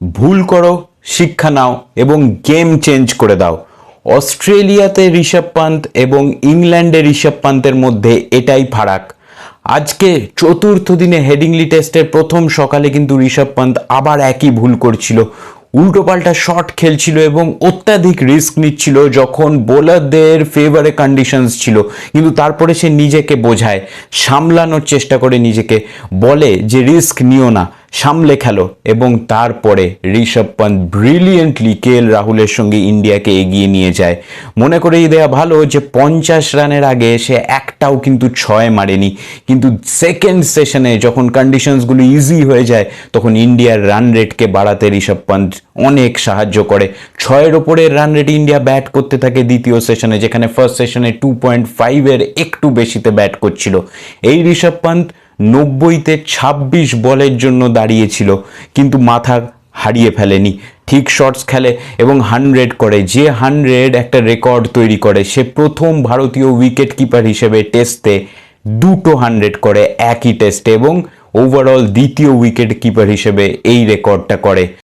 ভুল করো, শিক্ষা নাও এবং গেম চেঞ্জ করে দাও। অস্ট্রেলিয়াতে ঋষভ পান্ত এবং ইংল্যান্ডে ঋষভ পান্তের মধ্যে এটাই ফারাক। আজকে চতুর্থ দিনে হেডিংলি টেস্টের প্রথম সকালে কিন্তু ঋষভ পান্ত আবার একই ভুল করছিল, উল্টোপাল্টা শট খেলছিল এবং অত্যাধিক রিস্ক নিচ্ছিল যখন বোলারদের ফেভারে কন্ডিশনস ছিল। কিন্তু তারপরে সে নিজেকে বোঝায়, সামলানোর চেষ্টা করে নিজেকে, বলে যে রিস্ক নিও না, সামলে খেলো, এবং তারপরে ঋষভ পান্ত ব্রিলিয়েন্টলি রাহুলের সঙ্গে ইন্ডিয়াকে এগিয়ে নিয়ে যায়। মনে করেই দেওয়া ভালো যে 50 রানের আগে সে একটাও কিন্তু ছয় মারেনি, কিন্তু সেকেন্ড সেশনে যখন কন্ডিশনসগুলো ইজি হয়ে যায় তখন ইন্ডিয়ার রান রেটকে বাড়াতে ঋষভ পান্ত অনেক সাহায্য করে। ছয়ের ওপরের রান রেট ইন্ডিয়া ব্যাট করতে থাকে দ্বিতীয় সেশনে, যেখানে ফার্স্ট সেশনে 2.5-এর একটু বেশিতে ব্যাট করছিল। এই ঋষভ পান্ত 90-তে 26 বলের জন্য দাঁড়িয়েছিল, কিন্তু মাথা হারিয়ে ফেলেনি, ঠিক শটস খেলে এবং 100 করে, যে 100 একটা রেকর্ড তৈরি করে। সে প্রথম ভারতীয় উইকেট কিপার হিসেবে টেস্টে দুটো 100 করে একই টেস্টে এবং ওভারঅল দ্বিতীয় উইকেট কিপার হিসেবে এই রেকর্ডটা করে।